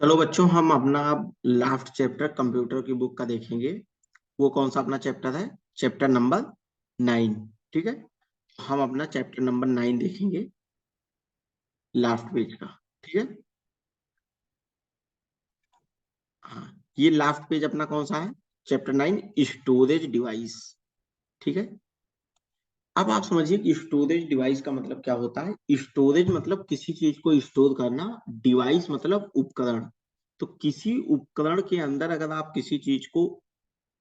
चलो बच्चों, हम अपना अब लास्ट चैप्टर कंप्यूटर की बुक का देखेंगे। वो कौन सा अपना चैप्टर है? Chapter number 9। ठीक है, हम अपना चैप्टर नंबर 9 देखेंगे, लास्ट पेज का। ठीक है, हाँ, ये लास्ट पेज अपना कौन सा है? Chapter 9, storage device. ठीक है, अब आप समझिए कि स्टोरेज डिवाइस का मतलब क्या होता है। स्टोरेज मतलब किसी चीज को स्टोर करना, डिवाइस मतलब उपकरण। तो किसी उपकरण के अंदर अगर आप किसी चीज को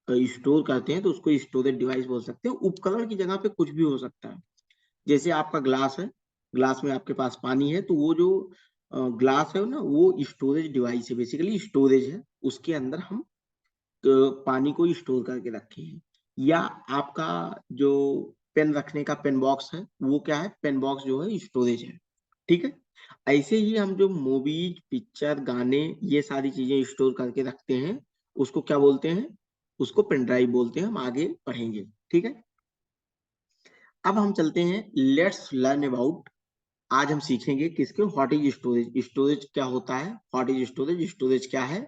स्टोर करते हैं तो उसको स्टोरेज डिवाइस बोल सकते हैं। उपकरण की जगह पे कुछ भी हो सकता है। जैसे आपका ग्लास है, ग्लास में आपके पास पानी है, तो वो जो ग्लास है ना, वो स्टोरेज डिवाइस है, बेसिकली स्टोरेज है। उसके अंदर हम पानी को स्टोर करके रखे हैं। या आपका जो पेन रखने का पेन बॉक्स है, वो क्या है? पेन बॉक्स जो है स्टोरेज है। ठीक है, ऐसे ही हम जो मूवीज, पिक्चर, गाने, ये सारी चीजें स्टोर करके रखते हैं, उसको क्या बोलते हैं? उसको पेन ड्राइव बोलते हैं। हम आगे पढ़ेंगे। ठीक है, अब हम चलते हैं, लेट्स लर्न अबाउट। आज हम सीखेंगे किसके? What is storage. स्टोरेज क्या होता है? व्हाट इज स्टोरेज, स्टोरेज क्या है?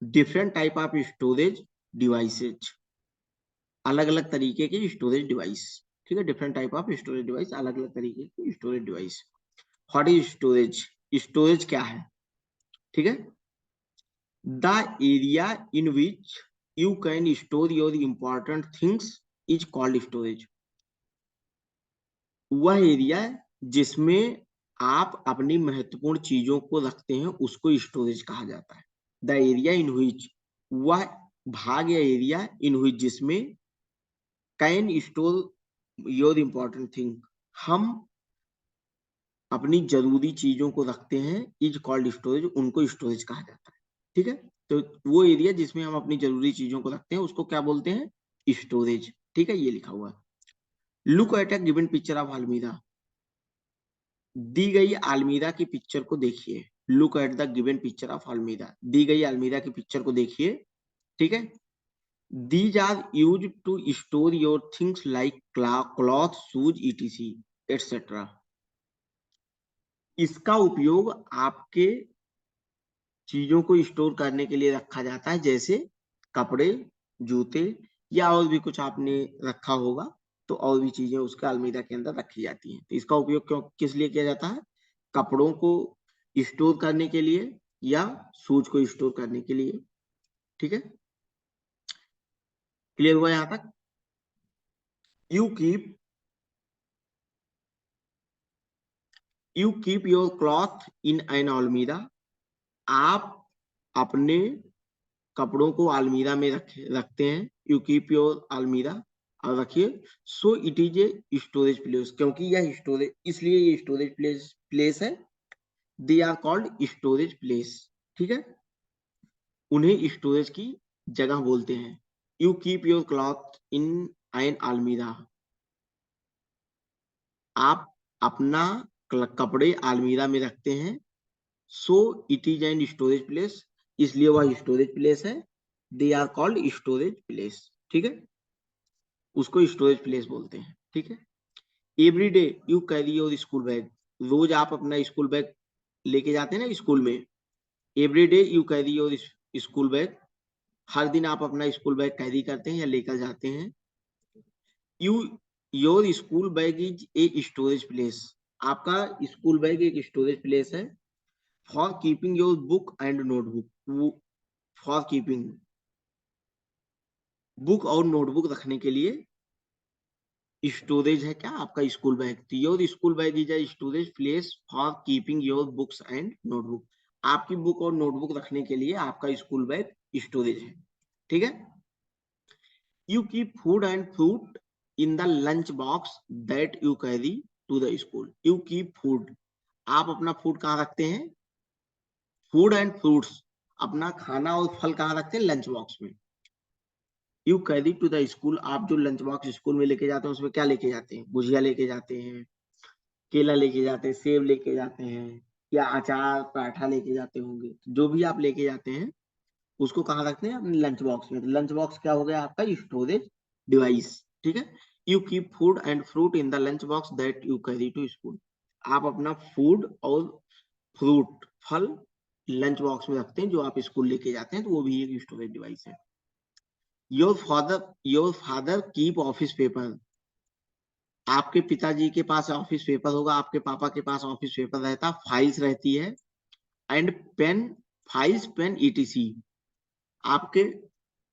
Different type of storage devices, अलग अलग तरीके के स्टोरेज डिवाइस। ठीक है, different type of storage device, अलग अलग तरीके के storage device. What is storage, storage क्या है? ठीक है, the area in which you can store your important things is called storage. वह एरिया जिसमें आप अपनी महत्वपूर्ण चीजों को रखते हैं, उसको स्टोरेज कहा जाता है। द एरिया इन विच, वह भाग या एरिया इन विच जिसमें can store your important thing, हम अपनी जरूरी चीजों को रखते हैं, इज कॉल्ड स्टोरेज, उनको स्टोरेज कहा जाता है। ठीक है, तो वो एरिया जिसमें हम अपनी जरूरी चीजों को रखते हैं, उसको क्या बोलते हैं? स्टोरेज। ठीक है, ये लिखा हुआ है। Look at a given picture of अलमीरा। दी गई अलमीरा की पिक्चर को देखिए। Look at the given picture of अलमीरा, दी गई अलमीरा की पिक्चर को देखिए। ठीक है, these are use to store your things like cloth, shoes, ETC et cetera. इसका उपयोग आपके चीजों को स्टोर करने के लिए रखा जाता है, जैसे कपड़े, जूते, या और भी कुछ आपने रखा होगा, तो और भी चीजें उसके अलमीरा के अंदर रखी जाती हैं। तो इसका उपयोग क्यों, किस लिए किया जाता है? कपड़ों को स्टोर करने के लिए, या शूज को स्टोर करने के लिए। ठीक है, क्लियर हुआ यहां तक? You keep you keep your cloth in an अलमीरा। आप अपने कपड़ों को अलमीरा में रखते हैं। यू कीप योर अलमीरा, और रखिए। So it is a storage place, क्योंकि यह स्टोरेज, इसलिए ये स्टोरेज प्लेस है। They are called storage place. ठीक है, उन्हें स्टोरेज की जगह बोलते हैं। You keep your cloth in an अलमीरा, आप अपना कपड़े अलमीरा में रखते हैं। So it is an storage place, इसलिए वह स्टोरेज प्लेस है। They are called storage place. ठीक है, उसको स्टोरेज प्लेस बोलते हैं। ठीक है, every day you carry your school bag. रोज आप अपना स्कूल बैग लेके जाते हैं ना स्कूल में। Every day you carry your school bag, हर दिन आप अपना स्कूल बैग कैरी करते हैं या लेकर जाते हैं। You your school bag is a storage place, आपका स्कूल बैग एक स्टोरेज प्लेस है। For keeping your book and notebook, for keeping, book और नोटबुक रखने के लिए स्टोरेज है क्या आपका स्कूल बैग। तो your school bag is a storage place for keeping your books and notebook, आपकी बुक और नोटबुक रखने के लिए आपका स्कूल बैग स्टोरेज है। ठीक है, you keep food and fruit in the lunch box that you carry to the school. You keep food, आप अपना फूड कहाँ रखते हैं? फूड एंड फ्रूट्स, अपना खाना और फल कहाँ रखते हैं? लंच बॉक्स में। You carry to the school, आप जो लंच बॉक्स स्कूल में लेके जाते हैं, उसमें क्या लेके जाते हैं? भुजिया लेके जाते हैं, केला लेके जाते हैं, सेब लेके जाते हैं, या अचार, पराठा लेके जाते होंगे। जो भी आप लेके जाते हैं, उसको कहाँ रखते हैं? अपने लंच बॉक्स में। तो लंच बॉक्स क्या हो गया आपका? Storage device. ठीक है, you keep food and fruit in the lunch box that you carry to school, आप अपना फूड और फ्रूट, फल लंच बॉक्स में रखते हैं, जो आप स्कूल लेके जाते हैं, तो वो भी एक स्टोरेज डिवाइस है। Your father keep office paper, आपके पिताजी के पास ऑफिस पेपर होगा, आपके पापा के पास ऑफिस पेपर रहता, फाइल्स रहती है, and pen, files, pen, ETC. आपके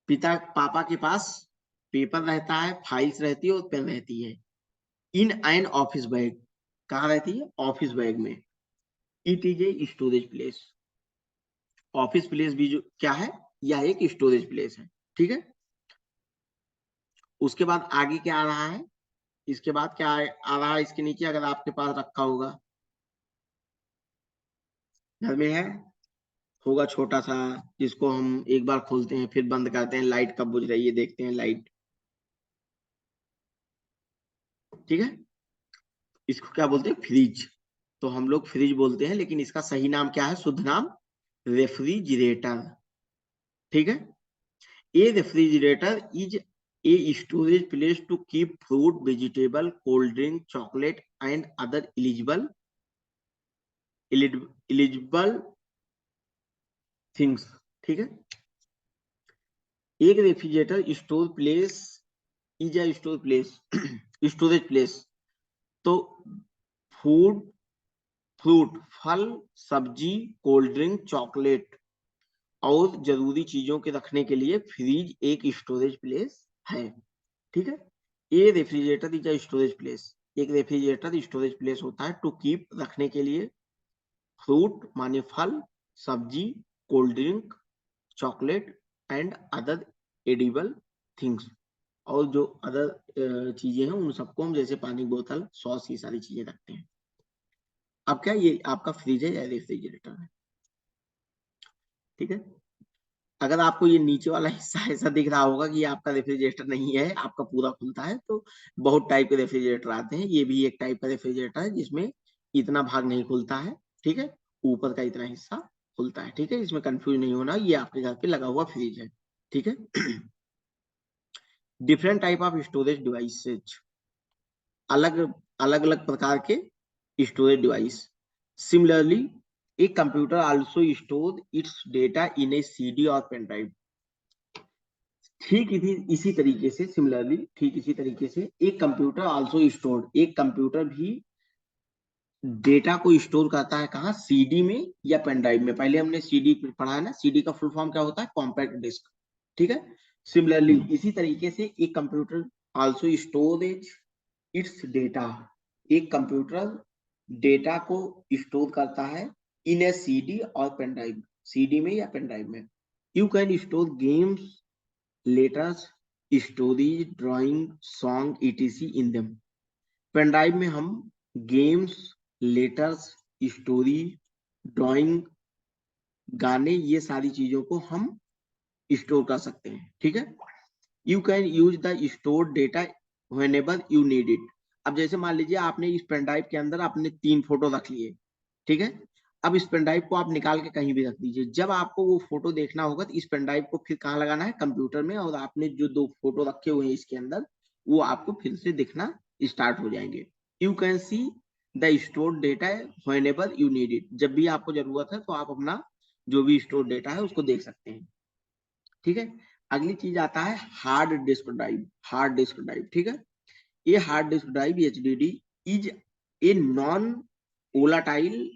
पापा के पास पेपर रहता है, फाइल्स रहती है और पेन रहती है। इन एन ऑफिस बैग, कहाँ रहती है? ऑफिस बैग में। It is a storage place. Office place भी जो क्या है, यह एक स्टोरेज प्लेस है। ठीक है, उसके बाद आगे क्या आ रहा है? इसके बाद क्या आ रहा है इसके नीचे, अगर आपके पास रखा होगा, घर में है, होगा छोटा सा, जिसको हम एक बार खोलते हैं फिर बंद करते हैं, लाइट कब बुझ रही है देखते हैं लाइट। ठीक है, इसको क्या बोलते हैं? फ्रिज। तो हम लोग फ्रिज बोलते हैं, लेकिन इसका सही नाम क्या है, शुद्ध नाम? रेफ्रिजरेटर। ठीक है, a refrigerator is a storage place to keep fruit, vegetable, cold drink, chocolate and other eligible things. ठीक है, एक refrigerator store place is a store place storage place. तो फूड, फ्रूट, फल, सब्जी, कोल्ड ड्रिंक, चॉकलेट और जरूरी चीजों के रखने के लिए फ्रिज एक स्टोरेज प्लेस है। ठीक है, ये refrigerator is a storage place. एक रेफ्रिजरेटर स्टोरेज प्लेस होता है टू कीप, रखने के लिए, फ्रूट माने फल, सब्जी, cold drink, chocolate and other edible things. और जो अदर चीजें हैं उन सबको हम, जैसे पानी बोतल, सॉस, ये सारी चीजें रखते हैं। अब क्या ये आपका फ्रिज है या रेफ्रिजरेटर है? ठीक है, अगर आपको ये नीचे वाला हिस्सा ऐसा दिख रहा होगा कि ये आपका रेफ्रिजरेटर नहीं है, आपका पूरा खुलता है, तो बहुत टाइप के रेफ्रिजरेटर आते हैं, ये भी एक टाइप का रेफ्रिजरेटर है जिसमें इतना भाग नहीं खुलता है। ठीक है, ऊपर का इतना हिस्सा खुलता है। ठीक है, इसमें कंफ्यूज नहीं होना, ये आपके घर पे लगा हुआ फ्रिज है। ठीक है, different type of storage devices, अलग अलग अलग प्रकार के storage device. Similarly a computer also store it's data in a CD और पेन ड्राइव। ठीक इसी तरीके से, सिमिलरली ठीक इसी तरीके से, एक कंप्यूटर आल्सो स्टोर्ड, एक कंप्यूटर भी डेटा को स्टोर करता है, कहाँ? सीडी में या पेन ड्राइव में। पहले हमने सीडी पढ़ा है ना, सीडी का फुल फॉर्म क्या होता है? Compact disc. ठीक है, सिमिलरली इसी तरीके से एक computer also storage its data, एक कंप्यूटर डेटा को स्टोर करता है इन ए सीडी और पेन ड्राइव, सीडी में या पेन ड्राइव में। You can store games, letters, stories, drawing, song, ETC in them. Pen drive में हम गेम्स, लेटर्स, स्टोरी, ड्राइंग, गाने, ये सारी चीजों को हम स्टोर कर सकते हैं। ठीक है, you can use the store data whenever you need it. अब जैसे मान लीजिए आपने इस पेन ड्राइव के अंदर अपने 3 फोटो रख लिए। ठीक है, अब इस पेन ड्राइव को आप निकाल के कहीं भी रख दीजिए, जब आपको वो फोटो देखना होगा तो इस पेन ड्राइव को फिर कहाँ लगाना है? कंप्यूटर में, और आपने जो 2 फोटो रखे हुए हैं इसके अंदर, वो आपको फिर से दिखना स्टार्ट हो जाएंगे। You can see the store data whenever you need it, जब भी आपको जरूरत है तो आप अपना जो भी स्टोर डेटा है उसको देख सकते हैं। ठीक है, अगली चीज आता है hard disk drive. Hard disk drive, ठीक है, ये hard disk drive HDD is a non volatile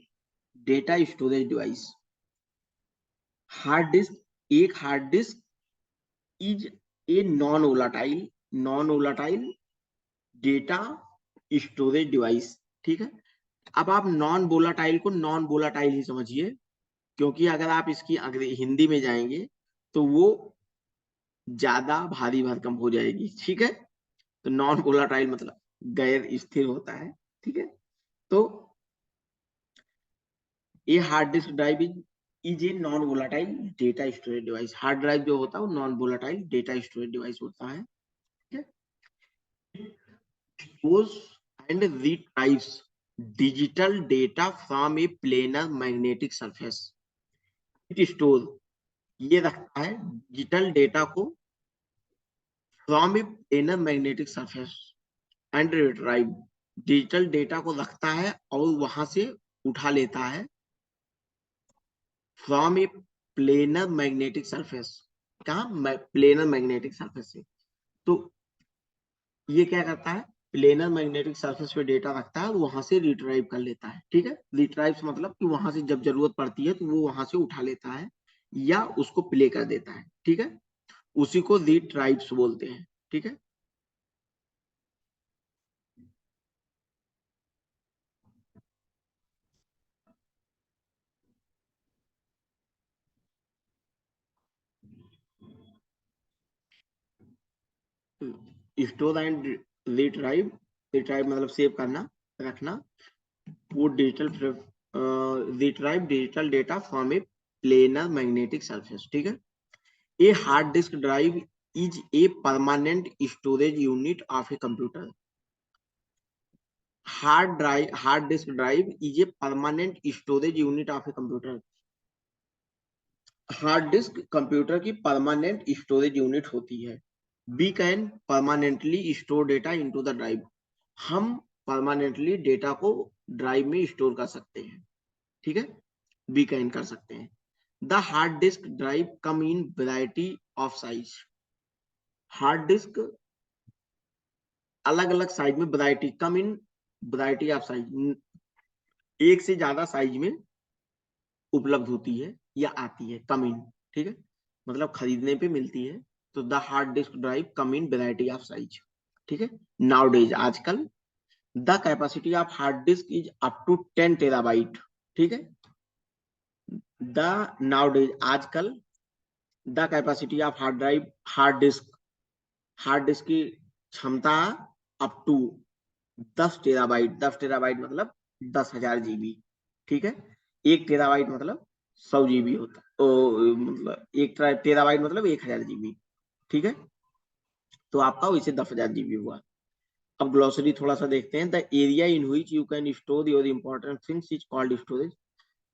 data storage device. Hard disk, एक hard disk is a non volatile data storage device. ठीक है, अब आप नॉन वोलाटाइल को नॉन वोलाटाइल ही समझिए, क्योंकि अगर आप इसकी हिंदी में जाएंगे तो वो ज्यादा भारी भरकम हो जाएगी। ठीक है, तो नॉन वोलाटाइल मतलब गैर स्थिर होता है। ठीक है, तो ये hard disk drive is a non volatile data storage device. Hard drive जो होता है वो non volatile data storage device होता है। ठीक है, stores and retrieves digital data from a planar magnetic surface। It store, ये रखता है डिजिटल डेटा को from a planar magnetic surface and retrieve, digital data को रखता है और वहां से उठा लेता है from a planar magnetic surface. कहा? प्लेनर मैग्नेटिक सरफेस से। तो ये क्या करता है, प्लेनर मैग्नेटिक सरफेस पे डेटा रखता है और वहां से रिट्राइव कर लेता है। ठीक है, रिट्राइव मतलब कि वहां से जब जरूरत पड़ती है तो वो वहां से उठा लेता है या उसको प्ले कर देता है। ठीक है, उसी को रिट्राइव्स बोलते हैं। ठीक है, स्टोर एंड रिट्राइव। रिट्राइव मतलब सेव करना, रखना। वो digital retrieve digital data from a planar magnetic surface. ठीक है, a hard disk drive is a permanent storage unit of a computer. Hard disk drive is a permanent storage unit of a computer. Hard disk computer की permanent storage unit होती है। We can permanently store data into the drive. हम permanently data को drive में store कर सकते हैं। ठीक है, वी कैन कर सकते हैं। The hard disk drive come in variety of size. Hard disk अलग अलग साइज में, variety come in variety of size, एक से ज्यादा साइज में उपलब्ध होती है या आती है। कम इन, ठीक है, मतलब खरीदने पे मिलती है। तो the hard disk drive come in variety of size. ठीक है, नाउ डेज आजकल the capacity of hard disk is up to 10 terabyte. ठीक है, द नाउ डेज आजकल the capacity of hard disk की क्षमता अप टू 10 टेराबाइट। 10 टेराबाइट मतलब 10,000 GB। ठीक है, 1 टेराबाइट मतलब 100 GB होता है। मतलब 1 टेराबाइट मतलब 1,000 GB। ठीक है, तो आपका वैसे 10,000 GB हुआ। अब ग्लोसरी थोड़ा सा देखते हैं। The area in which you can store your important things is called storage.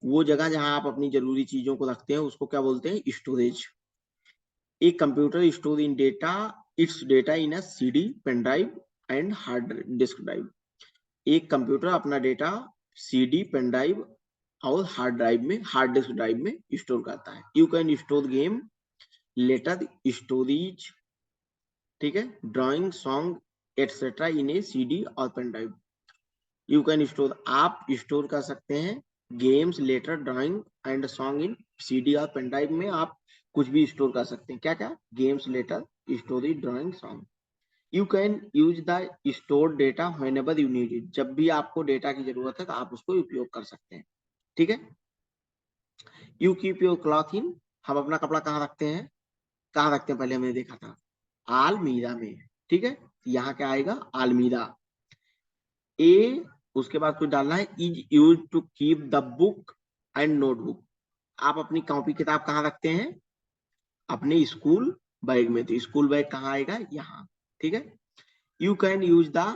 वो जगह जहां आप अपनी जरूरी चीजों को रखते हैं उसको क्या बोलते हैं? स्टोरेज। एक computer store in data its data in a CD, pen drive and hard disk drive. एक कंप्यूटर अपना डेटा CD, पेन ड्राइव और हार्ड डिस्क ड्राइव में स्टोर करता है। You can store game, letter, storage, ठीक है, drawing, song et cetera in a CD और pen drive. You can store, आप स्टोर कर सकते हैं games, letter, drawing and song in CD और पेन ड्राइव में। आप कुछ भी स्टोर कर सकते हैं। क्या क्या? Games, letter, storage, drawing, song. You can use the store data whenever you need it. जब भी आपको डेटा की जरूरत है तो आप उसको उपयोग कर सकते हैं। ठीक है, यू कीप योर क्लॉथ इन। हम अपना कपड़ा कहाँ रखते हैं? कहाँ रखते हैं? पहले हमने देखा था आलमीरा में। ठीक है, यहाँ क्या आएगा? आलमीरा। ए, उसके बाद कुछ डालना है, is use to keep the book and notebook. आप अपनी कॉपी किताब कहाँ रखते हैं? अपने स्कूल बैग में। तो स्कूल बैग कहाँ आएगा? यहाँ। ठीक है, you can use the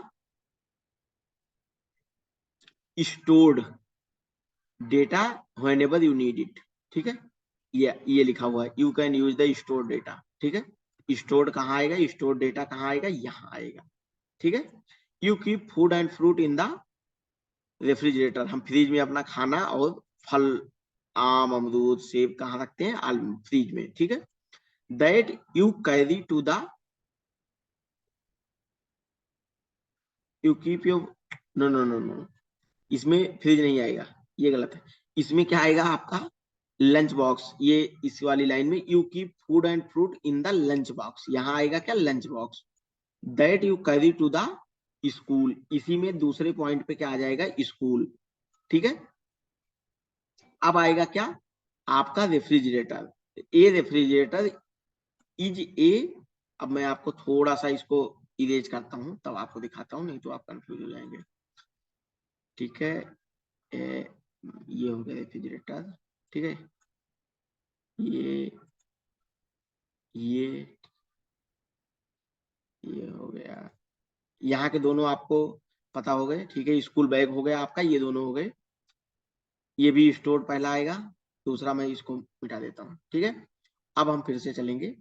stored data whenever you need it. ठीक है, ये लिखा हुआ है, you can use the store data. ठीक है, स्टोर्ड कहाँ आएगा? स्टोर डेटा कहाँ आएगा? यहाँ आएगा। ठीक है, you keep food and fruit in the refrigerator. हम फ्रिज में अपना खाना और फल, आम, अमरूद, सेब कहाँ रखते हैं? फ्रिज में। ठीक है, that you carry to the, you keep your, no no no no, इसमें फ्रिज नहीं आएगा, ये गलत है। इसमें क्या आएगा आपका? Lunch box. ये इस वाली लाइन में you keep food and fruit in the lunch box, यहाँ आएगा क्या? Lunch box. That you carry to the school, इसी में दूसरे पॉइंट पे क्या आ जाएगा? स्कूल। ठीक है, अब आएगा क्या? आपका रेफ्रिजरेटर। ए रेफ्रिजरेटर इज ए, अब मैं आपको थोड़ा सा इसको इरेज करता हूं तब आपको दिखाता हूं, नहीं तो आप कंफ्यूज हो जाएंगे। ठीक है, ए, ये हो गया रेफ्रिजरेटर। ठीक है, ये ये ये हो गया। यहाँ के दोनों आपको पता हो गए। ठीक है, स्कूल बैग हो गया आपका, ये दोनों हो गए। ये भी स्टोर पहला आएगा, दूसरा मैं इसको मिटा देता हूँ। ठीक है, अब हम फिर से चलेंगे।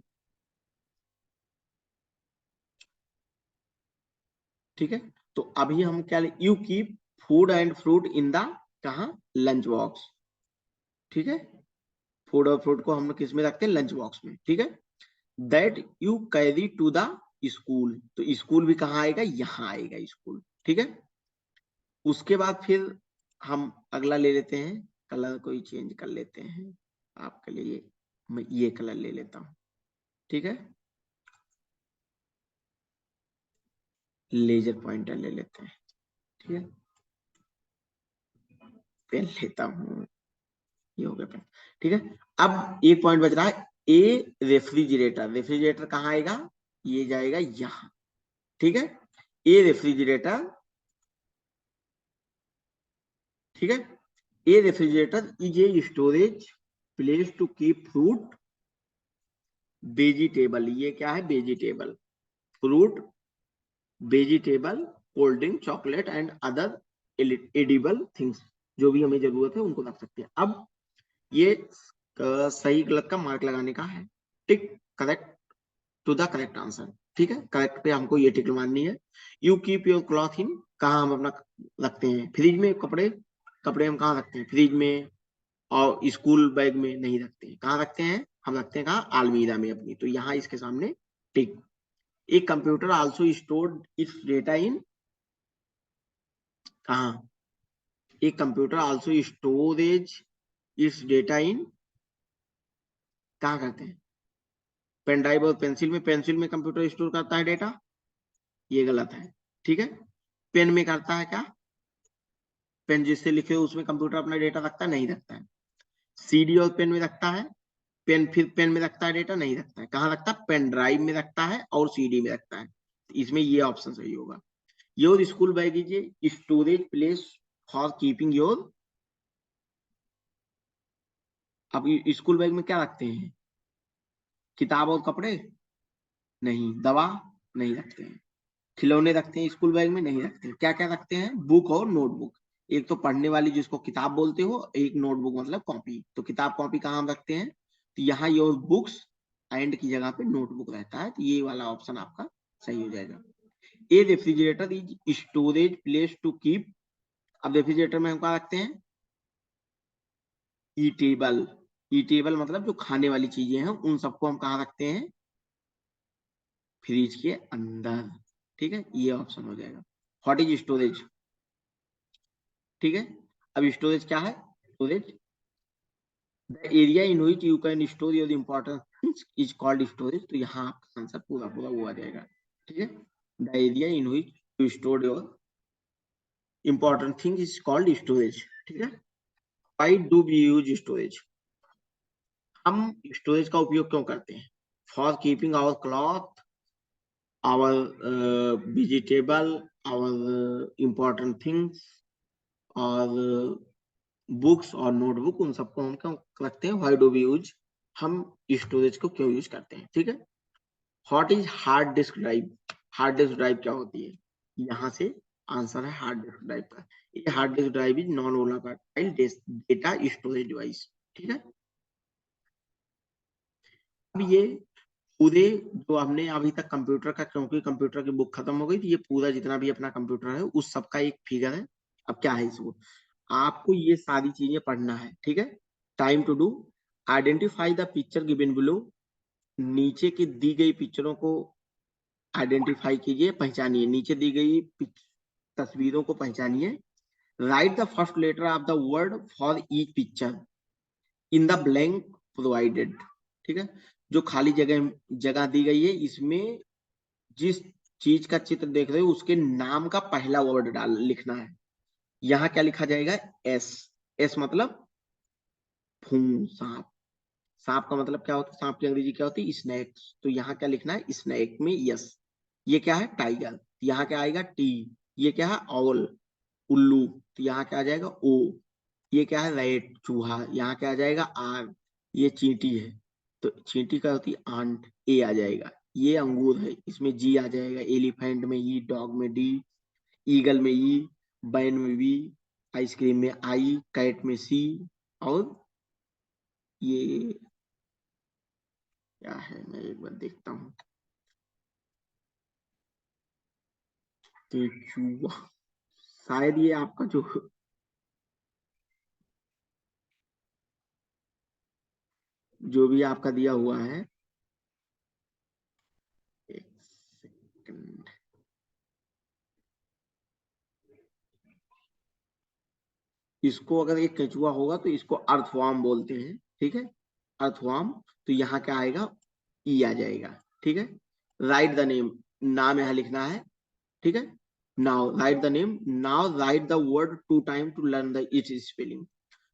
ठीक है, तो अभी हम क्या, you keep food and fruit in the, कहा? Lunch box. ठीक है, फूड और फ्रूट को हम किस में रखते हैं, लंच बॉक्स में, ठीक है। That you carry to the school, तो स्कूल भी कहाँ आएगा, यहाँ आएगा स्कूल, ठीक है। उसके बाद फिर हम अगला ले लेते हैं, कलर कोई चेंज कर लेते हैं आपके लिए, मैं ये कलर ले लेता हूँ, ठीक है। लेजर पॉइंटर ले लेते हैं, ठीक है। पेन लेता हूँ, ये हो गया पेन, ठीक है। अब एक पॉइंट बच रहा है, ए रेफ्रिजरेटर, रेफ्रिजरेटर कहाँ आएगा, ये जाएगा यहाँ, ठीक है। ए रेफ्रिजरेटर, ठीक है। A refrigerator is a storage place to keep fruit vegetable, ये क्या है, vegetable, fruit vegetable, cold drink, chocolate and other edible things, जो भी हमें जरूरत है उनको रख सकते हैं। अब ये सही गलत का मार्क लगाने का है, tick correct to the correct answer, ठीक है। करेक्ट पे हमको ये टिक मारनी है। You keep your cloth in, कहाँ हम अपना रखते हैं, फ्रिज में, कपड़े, कपड़े हम कहाँ रखते हैं, फ्रिज में, और स्कूल बैग में नहीं रखते हैं, कहाँ रखते हैं, हम रखते हैं कहाँ, अलमीरा में अपनी, तो यहाँ इसके सामने टिक। एक computer also stored its data in, कहाँ, एक computer also storage its data in, कहाँ करते हैं, पेन ड्राइव और पेंसिल में, पेंसिल में कंप्यूटर स्टोर करता है डेटा, ये गलत है, ठीक है। पेन में करता है क्या, पेन जिससे लिखे हो उसमें कंप्यूटर अपना डेटा रखता है, नहीं रखता है। सीडी और पेन में रखता है, पेन फिर पेन में रखता है डेटा, नहीं रखता है, कहाँ रखता है, पेन ड्राइव में रखता है और सीडी में रखता है, इसमें ये ऑप्शन सही होगा। Your school bag is a storage place for keeping your, अब स्कूल बैग में क्या रखते हैं, किताब और कपड़े, नहीं, दवा नहीं रखते हैं, खिलौने रखते हैं स्कूल बैग में, नहीं रखते हैं, क्या क्या रखते हैं, बुक और नोटबुक, एक तो पढ़ने वाली जिसको किताब बोलते हो, एक नोटबुक मतलब कॉपी, तो किताब कॉपी कहाँ हम रखते हैं, तो यहाँ योर बुक्स एंड की जगह पे नोटबुक रहता है, तो ये वाला ऑप्शन आपका सही हो जाएगा। A refrigerator is storage place to keep, अब रेफ्रिजरेटर में हम क्या रखते हैं, ईटेबल, ईटेबल मतलब जो खाने वाली चीजें हैं उन सबको हम कहाँ रखते हैं, फ्रिज के अंदर, ठीक है, ये ऑप्शन हो जाएगा। व्हाट इज स्टोरेज, ठीक है। अब स्टोरेज क्या है, storage the area in which you can store your important things is called storage, तो यहाँ आपका आंसर पूरा पूरा वो आ जाएगा, ठीक है। The area in which you store your important thing is called storage, ठीक है। Why do we use storage, हम स्टोरेज का उपयोग क्यों करते हैं, for keeping our cloth, our vegetable, our important things, और बुक्स और नोटबुक, उन सबको हम क्यों रखते हैं, व्हाई डू वी यूज, हम स्टोरेज को क्यों यूज करते हैं, ठीक है। What is hard disk drive, hard disk drive क्या होती है, यहाँ से आंसर है हार्ड डिस्क ड्राइव का, ये hard disk drive is non volatile data storage device, ठीक है। अब ये पूरे जो हमने अभी तक कंप्यूटर का, क्योंकि कंप्यूटर की बुक खत्म हो गई थी, ये पूरा जितना भी अपना कंप्यूटर है उस सबका एक फिगर है। अब क्या है इसको, आपको ये सारी चीजें पढ़ना है, ठीक है। Time to do, identify the picture given below, नीचे की दी गई पिक्चरों को आइडेंटिफाई कीजिए, पहचानिए, नीचे दी गई तस्वीरों को पहचानिए। Write the first letter of the word for each picture in the blank provided, ठीक है। जो खाली जगह जगह दी गई है, इसमें जिस चीज का चित्र देख रहे हो उसके नाम का पहला वर्ड डाल लिखना है। यहाँ क्या लिखा जाएगा, एस, एस मतलब फूं, सांप, सांप का मतलब क्या होता है, सांप की अंग्रेजी क्या होती है, स्नैक, तो यहाँ क्या लिखना है, स्नैक में यस। ये क्या है, टाइगर, यहाँ क्या आएगा, टी। ये क्या है, ऑल, उल्लू, तो यहाँ क्या आ जाएगा, ओ। ये क्या है, रैट, चूहा, यहाँ क्या आ जाएगा, आर। ये चींटी है, तो चींटी का होती है आंट, ए आ जाएगा। ये अंगूर है, इसमें जी आ जाएगा, एलिफेंट में ई, डॉग में डी, ईगल में ई, बैन में बी, आइसक्रीम में आई, कैट में सी, और ये क्या है, मैं एक बार देखता हूँ, केचुआ, शायद ये आपका जो जो भी आपका दिया हुआ है, एक सेकंड, इसको अगर ये केचुआ होगा तो इसको अर्थवर्म बोलते हैं, ठीक है, अर्थवर्म। तो यहाँ क्या आएगा, ई आ जाएगा, ठीक है। राइट द नेम, नाम यहाँ लिखना है, ठीक है। Now write the name, now write the word to time to learn the each spelling.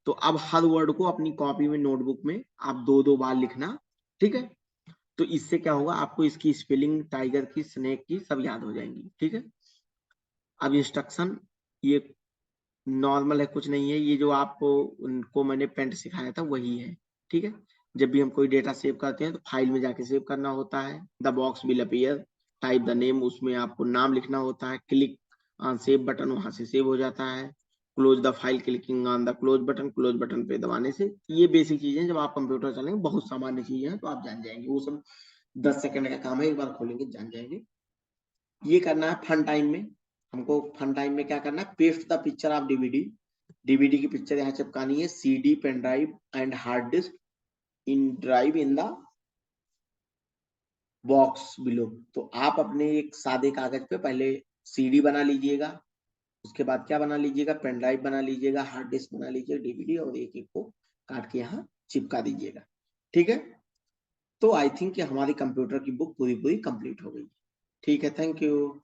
तो अब हर वर्ड को अपनी कॉपी में, नोटबुक में आप दो दो बार लिखना, ठीक है। तो इससे क्या होगा, आपको इसकी स्पेलिंग, टाइगर की, स्नेक की, सब याद हो जाएंगी, ठीक है। अब इंस्ट्रक्शन, ये नॉर्मल है, कुछ नहीं है, ये जो आपको उनको मैंने पेंट सिखाया था वही है, ठीक है। जब भी हम कोई डेटा सेव करते हैं तो फाइल में जाके सेव करना होता है। The box will appear, type the name, उसमें आपको नाम लिखना होता है, क्लिक ऑन सेव बटन, वहां से सेव हो जाता है। Close the file, clicking on the close button, close button पे दबाने से। ये बेसिक चीजें, जब आप कंप्यूटर चलेंगे, बहुत सामान्य चीजें हैं, तो आप जान जाएंगे वो सब। 10 सेकंड का काम है, एक बार खोलेंगे जान जाएंगे। ये करना है फन टाइम में। हमको फन टाइम में क्या करना है, paste the picture of DVD. DVD की पिक्चर यहाँ चिपकानी है, CD, pen drive and hard disk in drive in the box below. तो आप अपने एक सादे कागज पे पहले सीडी बना लीजिएगा, उसके बाद क्या बना लीजिएगा, पेन ड्राइव बना लीजिएगा, हार्ड डिस्क बना लीजिएगा, डीवीडी, और एक एक को काट के यहाँ चिपका दीजिएगा, ठीक है। तो आई थिंक कि हमारी कंप्यूटर की बुक पूरी पूरी कंप्लीट हो गई। ठीक है, थैंक यू।